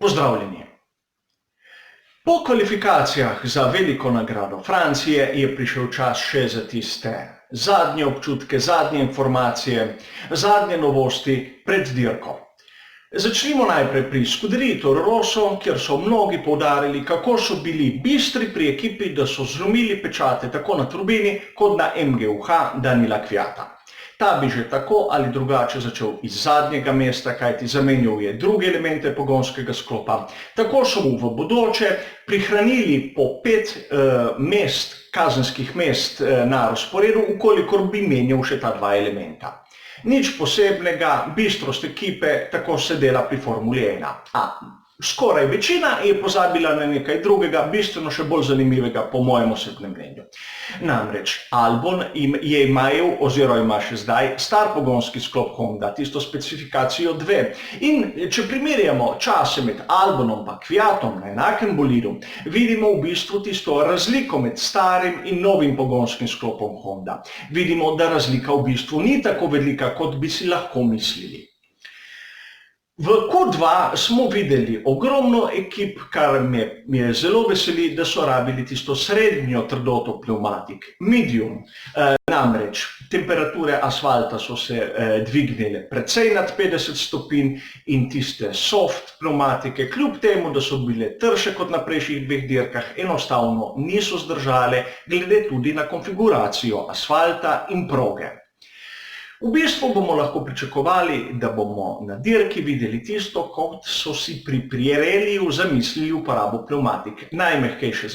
Pozdravljeni. Po kvalifikacijah za veliko nagrado Francije je prišel čas še za tiste zadnje občutke, zadnje informacije, zadnje novosti pred dirko. Začnimo najprej pri Scuderii Toro Rosso, kjer so mnogi poudarili, kako so bili bistri pri ekipi, da so zlomili pečate tako na turbini kot na MGUH Daniela Kvyata. Ta bi že tako ali drugače začel iz zadnjega mesta, kajti zamenjal je druge elemente pogonskega sklopa. Tako so mu v bodoče prihranili po 5 kazenskih mest na razporedu, ukolikor bi menjal še ta 2 elementa. Nič posebnega, bistrost ekipe, tako se dela pri Formuli 1. Skoraj večina je pozabila na nekaj drugega, bistveno še bolj zanimivega po mojem osebnem mnenju. Namreč Albon je imel, oziroma ima še zdaj, star pogonski sklop Honda, tisto specifikacijo 2. In če primerjamo čase med Albonom pa Kvyatom na enakem bolidu, vidimo v bistvu tisto razliko med starim in novim pogonskim sklopom Honda. Vidimo, da razlika v bistvu ni tako velika, kot bi si lahko mislili. V Q2 smo videli ogromno ekip, kar me je zelo veseli, da so rabili tisto srednjo trdoto pneumatik, medium. Namreč temperature asfalta so se dvignile precej nad 50 stopinj in tiste soft pneumatike, kljub temu, da so bile trše kot na prejšnjih 2 dirkah, enostavno niso zdržale, glede tudi na konfiguracijo asfalta in proge. V bistvu bomo lahko pričakovali, da bomo na dirki videli tisto, kot so si pri Pirelliju zamislili uporabo pneumatik. Najmehkejše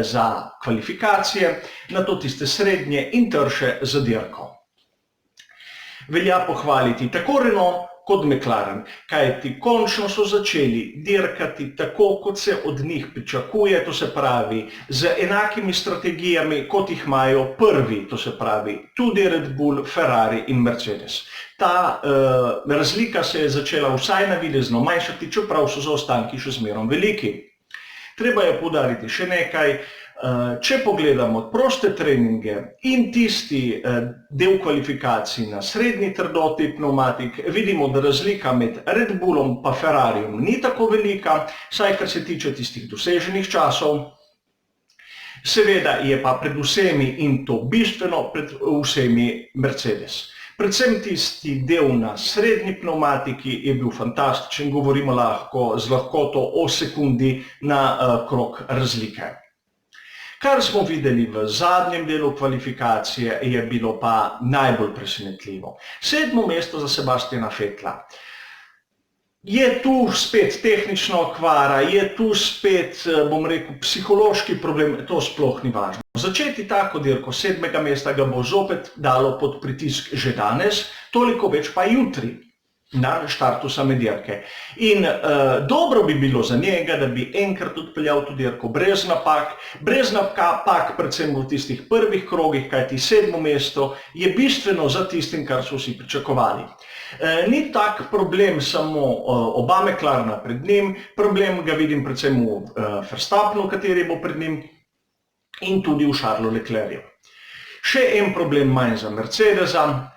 za kvalifikacije, nato tiste srednje in trše za dirko. Velja pohvaliti tako Renault kot McLaren, kajti končno so začeli dirkati tako, kot se od njih pričakuje, to se pravi z enakimi strategijami, kot jih imajo prvi, to se pravi tudi Red Bull, Ferrari in Mercedes. Ta razlika se je začela vsaj navidezno manjšati, čeprav so zaostanki še zmerom veliki. Treba je poudariti še nekaj. Če pogledamo proste treninge in tisti del kvalifikacij na srednji trdoti pneumatik, vidimo, da razlika med Red Bullom pa Ferrarijem ni tako velika, saj kar se tiče tistih doseženih časov. Seveda je pa pred vsemi, in to bistveno, pred vsemi Mercedes. Predvsem tisti del na srednji pneumatiki je bil fantastičen, govorimo lahko z lahkoto o sekundi na krog razlike. Kar smo videli v zadnjem delu kvalifikacije je bilo pa najbolj presenetljivo. 7. mesto za Sebastiana Vettela. Je tu spet tehnična okvara, je tu spet, bom rekel, psihološki problem, to sploh ni važno. Začeti tako dirko 7. mesta ga bo zopet dalo pod pritisk že danes, toliko več pa jutri na štartu same dirke. In dobro bi bilo za njega, da bi enkrat odpeljal to dirko brez napak, predvsem v tistih prvih krogih, kajti 7. mesto je bistveno za tistim, kar so vsi pričakovali. Ni tak problem samo oba McLarena pred njim, problem ga vidim predvsem v Verstappenu, kateri bo pred njim, in tudi v Charlesu Leclercu. Še en problem manj za Mercedesa.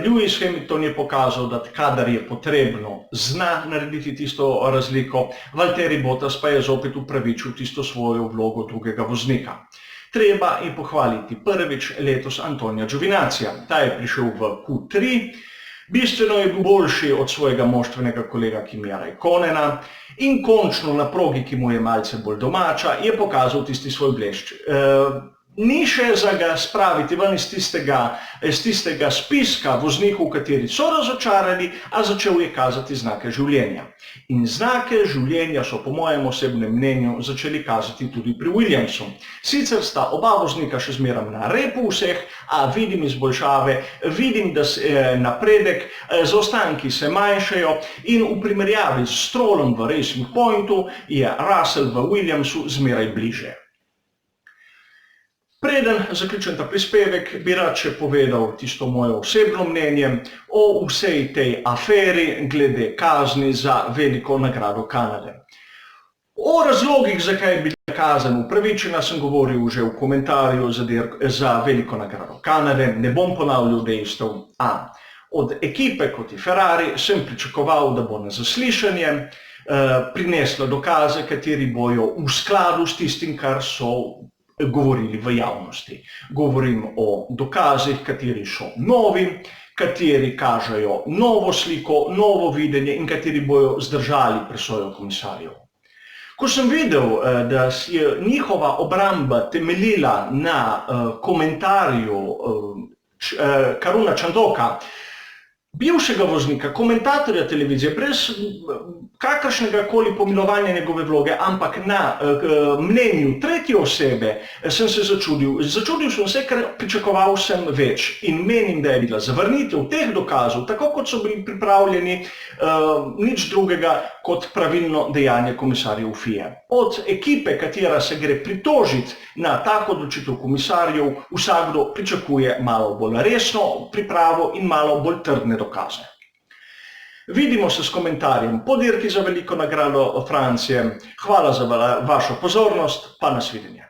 Lewis Hamilton je pokazal, da kadar je potrebno, zna narediti tisto razliko, Valtteri Bottas pa je zopet upravičil tisto svojo vlogo drugega voznika. Treba je pohvaliti prvič letos Antonija Giovinazzija. Ta je prišel v Q3, bistveno je bil boljši od svojega moštvenega kolega Kimija Raikkonena in končno na progi, ki mu je malce bolj domača, je pokazal tisti svoj blešč. Ni še za ga spraviti ven iz tistega spiska voznikov, kateri so razočarali, a začel je kazati znake življenja. In znake življenja so po mojem osebnem mnenju začeli kazati tudi pri Williamsu. Sicer sta oba voznika še zmerom na repu vseh, a vidim izboljšave, vidim, da se napredek, zaostanki se manjšajo in v primerjavi s Strollom v Racing Pointu je Russell v Williamsu zmeraj bliže. Preden zaključim ta prispevek, bi rad še povedal tisto moje osebno mnenje o vsej tej aferi glede kazni za veliko nagrado Kanade. O razlogih, zakaj je bila kazen upravičena, sem govoril že v komentarju za veliko nagrado Kanade, ne bom ponavljal dejstev. Od ekipe kot je Ferrari sem pričakoval, da bo na zaslišanje prinesla dokaze, kateri bojo v skladu s tistim, kar so govorili v javnosti. Govorim o dokazih, kateri so novi, kateri kažejo novo sliko, novo videnje in kateri bojo zdržali presojo komisarjev. Ko sem videl, da je njihova obramba temeljila na komentarju Karuna Čandoka, bivšega voznika, komentatorja televizije, brez kakršnega koli pomilovanja njegove vloge, ampak na mnenju tretje osebe, sem se začudil. Začudil sem se, ker pričakoval sem več in menim, da je bila zavrnitev teh dokazov, tako kot so bili pripravljeni, nič drugega kot pravilno dejanje komisarjev FIE. Od ekipe, katera se gre pritožiti na tako odločitev komisarjev, vsakdo pričakuje malo bolj resno pripravo in malo bolj trdne dokaze. Vidimo se s komentarjem po dirki za veliko nagrado Francije. Hvala za vašo pozornost, pa nasvidenje.